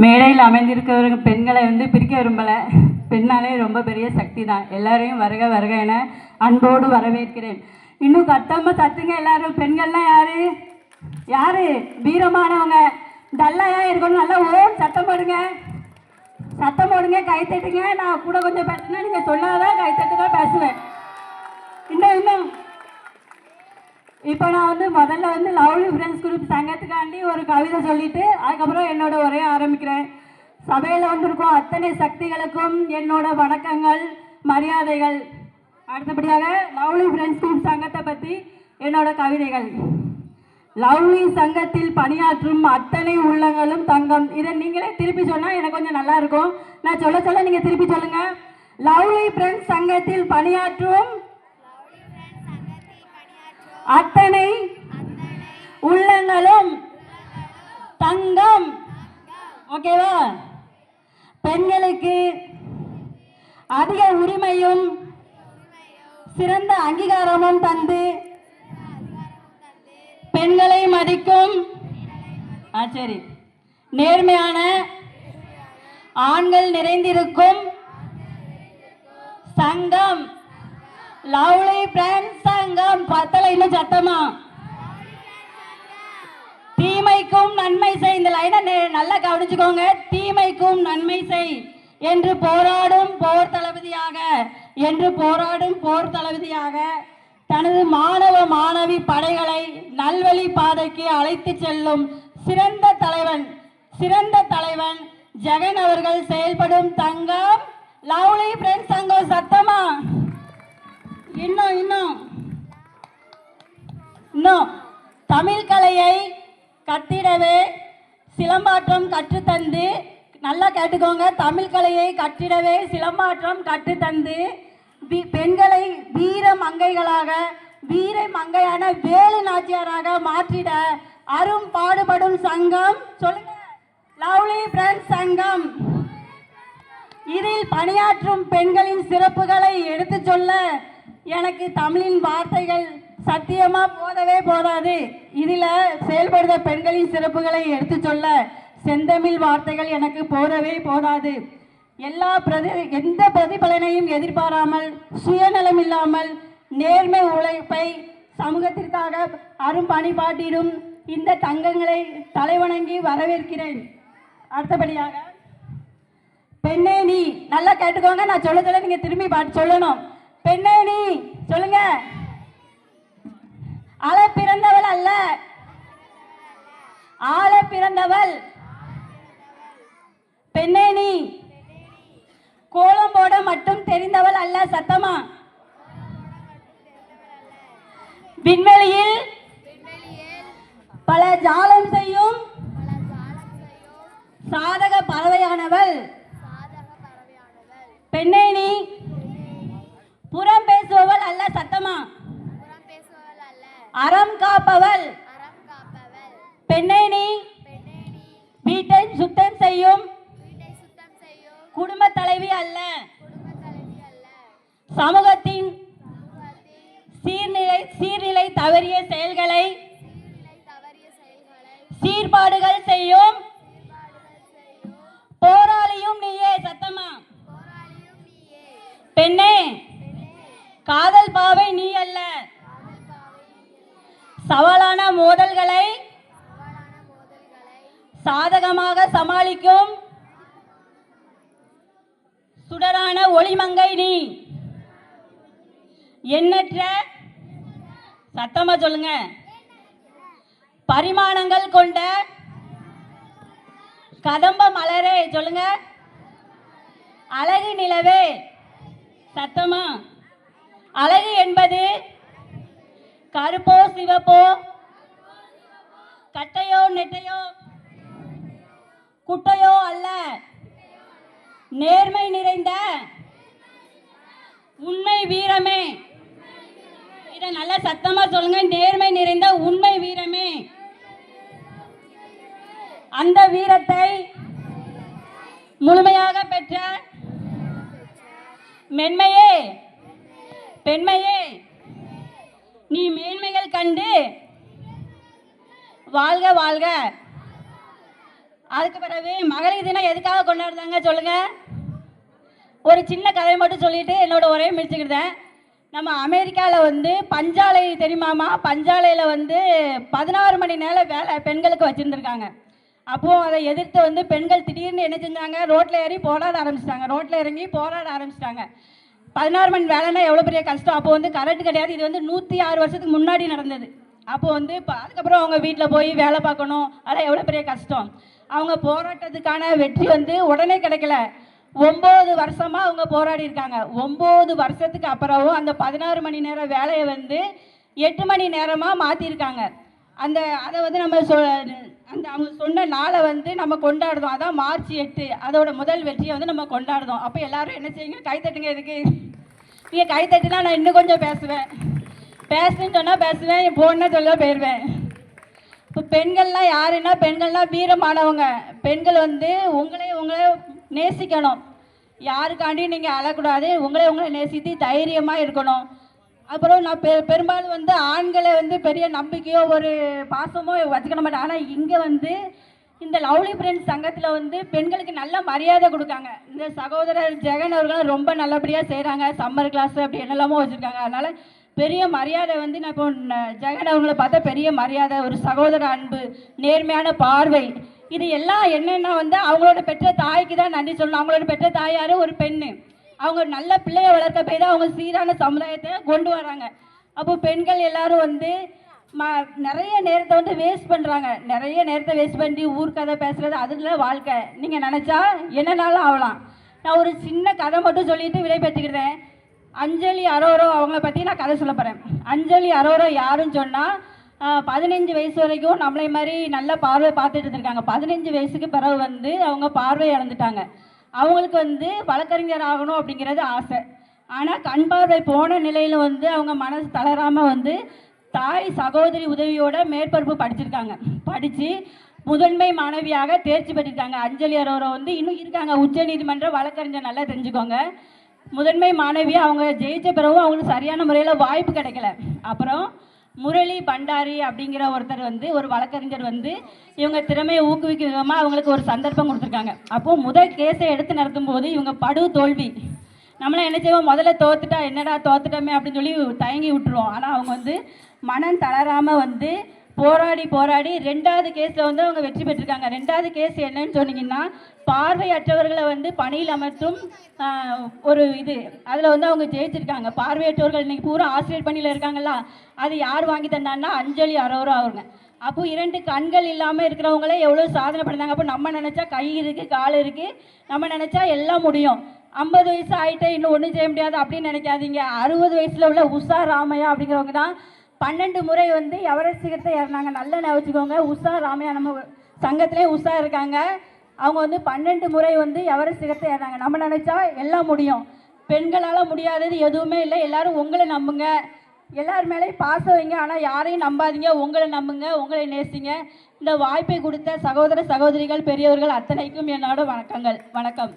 மேடையில் அமைந்திருக்கிற பெண்களை பிரிக்க விரும்பலை. பெண்ணாலே ரொம்ப பெரிய சக்தி தான். எல்லாரையும் வருக வருக என அன்போடு வரவேற்கிறேன். இன்னும் கத்தமாக தத்துங்க எல்லாரும். பெண்கள்லாம் யாரு யாரு வீரமானவங்க, டல்லாயா இருக்கணும். நல்லா ஓன் சத்தம் போடுங்க, சத்தம் போடுங்க, கை தட்டுங்க. நான் கூட கொஞ்சம் பேசுனா நீங்கள் சொன்னாதான் கை தட்டு தான் பேசுவேன். இன்னும் இப்போ நான் முதல்ல லவ்லி ஃப்ரெண்ட்ஸ் குரூப் சங்கத்துக்காண்டி ஒரு கவிதை சொல்லிட்டு அதுக்கப்புறம் என்னோட உரையை ஆரம்பிக்கிறேன். சபையில் வந்திருக்கும் அத்தனை சக்திகளுக்கும் என்னோட வணக்கங்கள், மரியாதைகள். அடுத்தபடியாக லவ்லி ஃப்ரெண்ட்ஸ் குரூப் சங்கத்தை பற்றி என்னோட கவிதைகள். லவ்லி சங்கத்தில் பணியாற்றும் அத்தனை உள்ளங்களும் தங்கம். இதை நீங்களே திருப்பி சொன்னால் எனக்கு கொஞ்சம் நல்லா இருக்கும். நான் சொல்ல சொல்ல நீங்கள் திருப்பி சொல்லுங்க. லவ்லி ஃப்ரெண்ட்ஸ் சங்கத்தில் பணியாற்றும் அத்தனை உள்ளங்களும் தங்கம். ஓகேவா? பெண்களுக்கு அதிக உரிமையும் சிறந்த அங்கீகாரமும் தந்து பெண்களை மதிக்கும் சரி நேர்மையான ஆண்கள் நிறைந்திருக்கும் சங்கம் லவ்லி ஃப்ரெண்ட்ஸ் சங்கம். பத்தலை இன்னும் சத்தமா. தீமைக்கும் நன்மை செய். இந்த லைனை நல்லா கவனிச்சுக்கோங்க. தீமைக்கும் நன்மை செய் என்று போராடும் போர் தளபதியாக தனது மாணவ மாணவி படைகளை நல்வழி பாதைக்கு அழைத்து செல்லும் சிறந்த தலைவன் ஜெகன் அவர்கள் செயல்படும் தங்கம் லவ்லி ஃப்ரெண்ட்ஸ் சங்கம். சத்தமா. இன்னும் தமிழ் கலையை கட்டிடவே சிலம்பாட்டம் கற்றுத்தந்து, நல்லா கேட்டுக்கோங்க, தமிழ் கலையை கட்டிடவே சிலம்பாட்டம் கற்றுத்தந்து பெண்களை வீர மங்கையான வேலு நாச்சியாராக மாற்றிட அரும் பாடுபடும் சங்கம். சொல்லுங்க, லவ்லி ஃப்ரெண்ட்ஸ் சங்கம். இதில் பணியாற்றும் பெண்களின் சிறப்புகளை எடுத்து சொல்ல எனக்கு தமிழின் வார்த்தைகள் சத்தியமா போதாது. இதில் செயல்படுத்த பெண்களின் சிறப்புகளை எடுத்து சொல்ல செந்தமிழ் வார்த்தைகள் எனக்கு போதாது. எந்த பிரதிபலனையும் எதிர்பாராமல் சுயநலம் இல்லாமல் நேர்மை உழைப்பை சமூகத்திற்காக அரும்பணிபாட்டிடும் இந்த தங்கங்களை தலைவணங்கி வரவேற்கிறேன். அடுத்தபடியாக பெண்ணே நீ, நல்லா கேட்டுக்கோங்க, நான் சொல்ல நீங்க திரும்பி பாட்டு சொல்லணும். பெண்ணே நீ சொல்லுங்க. ஆள பிறந்தவள் அல்ல, ஆள பிறந்தவள். பெண்ணே நீ கோலம் போட மட்டும் தெரிந்தவள் அல்ல. சத்தமா. விண்வெளியில் பல ஜாலம் செய்யும் சாதக பறவையானவள். பெண்ணே நீ புறம் பேசுபவள் அல்ல. சத்தமா. அறம் காப்பவள். பெண்ணே நீ வீட்டை சுத்தம் செய்யும் குடும்ப தலைவி அல்ல. சமூகத்தின் சீர்நிலை தவறிய செயல்களை சீர்பாடுகள் செய்யும் போராளியும் நீயே. சத்தமா. பெண்ணே காதல் பாவை நீ அல்ல. சவாலான மோதல்களை சாதகமாக சமாளிக்கும் சுடரான ஒளிமங்கை நீ. எண்ணற்ற, சத்தமா சொல்லுங்க, பரிமாணங்கள் கொண்ட கதம்ப மலரே. சொல்லுங்க, அழகு நிலவே. சத்தமா. அழகு என்பது கருப்போ சிவப்போ கட்டையோ நெட்டையோ குட்டையோ அல்ல. நேர்மை நிறைந்த உண்மை வீரமே. இதை நல்லா சத்தமா சொல்லுங்க. நேர்மை நிறைந்த உண்மை வீரமே. அந்த வீரத்தை முழுமையாக பெற்ற மென்மையே பெண்மையே நீ மேன்மைகள் கண்டு வாழ்க வாழ்க. அதுக்கு பிறகு மகளிர் தினம் எதுக்காக கொண்டாடுறாங்க சொல்லுங்கள். ஒரு சின்ன கதையை மட்டும் சொல்லிவிட்டு என்னோட உரையை முடிச்சுக்கிட்டேன். நம்ம அமெரிக்காவில் வந்து பஞ்சாலை தெரியுமாமா, பஞ்சாலையில் வந்து 16 மணி நேரம் வேலை பெண்களுக்கு வச்சுருந்துருக்காங்க. அப்போது அதை எதிர்த்து வந்து பெண்கள் திடீர்னு என்ன செஞ்சாங்க, ரோட்டில் ஏறி போராட ஆரம்பிச்சிட்டாங்க. ரோட்டில் இறங்கி போராட ஆரம்பிச்சிட்டாங்க. 16 மணி வேலைன்னா எவ்வளோ பெரிய கஷ்டம். அப்போ வந்து கரண்ட் கிடையாது. இது வந்து 106 வருஷத்துக்கு முன்னாடி நடந்தது. அப்போ வந்து அதுக்கப்புறம் அவங்க வீட்டில் போய் வேலை பார்க்கணும், அதெல்லாம் எவ்வளோ பெரிய கஷ்டம். அவங்க போராட்டத்துக்கான வெற்றி வந்து உடனே கிடைக்கல. 9 வருஷமாக அவங்க போராடி இருக்காங்க. 9 வருஷத்துக்கு அப்புறமும் அந்த 16 மணி நேரம் வேலையை வந்து 8 மணி நேரமாக மாற்றிருக்காங்க. அதை வந்து நம்ம அவங்க சொன்ன நாளை வந்து நம்ம கொண்டாடுறோம். அதான் மார்ச் 8 அதோட முதல் வெற்றியை வந்து நம்ம கொண்டாடுறோம். அப்போ எல்லாரும் என்ன செய்யுங்க, கைத்தட்டுங்க. இதுக்கு நீங்கள் கைத்தட்டுனா நான் இன்னும் கொஞ்சம் பேசுன்னு சொன்னால் பேசுவேன், போன்னு சொல்ல போயிடுவேன். இப்போ பெண்கள்லாம் யாருன்னா, பெண்கள்லாம் வீரமானவங்க. பெண்கள் வந்து உங்களே நேசிக்கணும். யாருக்காண்டியும் நீங்கள் அழக்கூடாது. உங்களை நேசித்து தைரியமாக இருக்கணும். அப்புறம் நான் பெரும்பாலும் வந்து ஆண்களை வந்து பெரிய நம்பிக்கையோ ஒரு பாசமோ வச்சுக்க மாட்டேன். ஆனால் இங்கே வந்து இந்த லவ்லி ஃப்ரெண்ட்ஸ் சங்கத்தில் வந்து பெண்களுக்கு நல்ல மரியாதை கொடுக்காங்க. இந்த சகோதரர் ஜெகன் அவர்களும் ரொம்ப நல்லபடியாக செய்கிறாங்க. சம்மர் கிளாஸ் அப்படி என்னெல்லாமோ வச்சுருக்காங்க. அதனால் பெரிய மரியாதை வந்து நான் இப்போ ஜெகன் அவங்கள பார்த்தா பெரிய மரியாதை, ஒரு சகோதர அன்பு, நேர்மையான பார்வை, இது எல்லாம் என்னென்னா வந்து அவங்களோட பெற்ற தாய்க்கு தான் நன்றி சொல்லணும். அவங்களோட பெற்ற தாயார் ஒரு பெண்ணு. அவங்க நல்ல பிள்ளையை வளர்க்க போய் தான் அவங்க சீரான சமுதாயத்தை கொண்டு வராங்க. அப்போ பெண்கள் எல்லாரும் வந்து நிறைய நேரத்தை வந்து வேஸ்ட் பண்ணுறாங்க. நிறைய நேரத்தை வேஸ்ட் பண்ணி ஊர்க்கதை பேசுகிறது அதில் வாழ்க்கை. நீங்கள் நினச்சா என்னன்னாலும் ஆகலாம். நான் ஒரு சின்ன கதை மட்டும் சொல்லிட்டு விடை பெற்றுக்கிறேன். அஞ்சலி அரோரோ அவங்கள பற்றி நான் கதை சொல்ல போகிறேன். அஞ்சலி அரோரோ யாருன்னு சொன்னால் 15 வயசு வரைக்கும் நம்மளை மாதிரி நல்ல பார்வை பார்த்துட்டு இருந்திருக்காங்க. 15 வயசுக்கு பிறகு வந்து அவங்க பார்வை இழந்துட்டாங்க. அவங்களுக்கு வந்து வழக்கறிஞர் ஆகணும் அப்படிங்கிறது ஆசை. ஆனால் கண் பார்வை போன நிலையில் வந்து அவங்க மனசு தளராமல் வந்து தாய் சகோதரி உதவியோட மேற்பரப்பு படிச்சிருக்காங்க. படித்து முதன்மை மாணவியாக தேர்ச்சி பெற்றிருக்காங்க. அஞ்சலி அரோரா வந்து இன்னும் இருக்காங்க. உச்சநீதிமன்ற வழக்கறிஞர், நல்லா தெரிஞ்சுக்கோங்க. முதன்மை மாணவியாக அவங்க ஜெயித்த பிறகும் அவங்களுக்கு சரியான முறையில் வாய்ப்பு கிடைக்கல. அப்புறம் முரளி பண்டாரி அப்படிங்கிற ஒருத்தர் வந்து ஒரு வழக்கறிஞர் வந்து இவங்க திறமையை ஊக்குவிக்கும் விதமாக அவங்களுக்கு ஒரு சந்தர்ப்பம் கொடுத்துருக்காங்க. அப்போது முதல் கேஸை எடுத்து நடத்தும் போது இவங்க படு தோல்வி. நம்மளாம் என்ன செய்வோம், முதல்ல தோத்துட்டா என்னடா தோத்துட்டோமே அப்படின்னு சொல்லி தயங்கி விட்டுருவோம். ஆனால் அவங்க வந்து மனம் தளராமல் வந்து போராடி 2வது கேஸில் வந்து அவங்க வெற்றி பெற்றிருக்காங்க. 2வது கேஸ் என்னன்னு சொன்னீங்கன்னா, பார்வையற்றவர்களை வந்து பணியில் அமர்த்தும் ஒரு அதில் வந்து அவங்க ஜெயிச்சிருக்காங்க. பார்வையற்றவர்கள் இன்றைக்கி பூரா ஆசிரியர் பணியில் இருக்காங்களா, அது யார் வாங்கி தந்தாங்கன்னா அஞ்சலி அரோரா அவங்க. அப்போது 2 கண்கள் இல்லாமல் இருக்கிறவங்களே எவ்வளோ சாதனை பண்ணாங்க. அப்போ நம்ம நினச்சா கை இருக்குது, கால் இருக்குது, நம்ம நினச்சா எல்லாம் முடியும். 50 வயசு ஆகிட்டே இன்னும் ஒன்றும் செய்ய முடியாது அப்படின்னு நினைக்காதீங்க. 60 வயசில் உள்ள உஷா ராமையா அப்படிங்கிறவங்க தான் 12 முறை வந்து எவரெஸ்ட் சிகரத்தை ஏறினாங்க. நல்லா நினச்சிக்கோங்க. உஷா ராமையா நம்ம சங்கத்திலே உஷா இருக்காங்க. அவங்க வந்து 12 முறை வந்து எவரெஸ்ட் சிகரத்தை ஏறினாங்க. நம்ம நினச்சா எல்லாம் முடியும். பெண்களால் முடியாதது எதுவுமே இல்லை. எல்லோரும் உங்களை நம்புங்க, எல்லார் மேலேயும் பாசம் வைங்க. ஆனால் யாரையும் நம்பாதீங்க, உங்களை நம்புங்க, உங்களை நேசிங்க. இந்த வாய்ப்பை கொடுத்த சகோதர சகோதரிகள், பெரியவர்கள் அத்தனைக்கும் என்னோட வணக்கம்.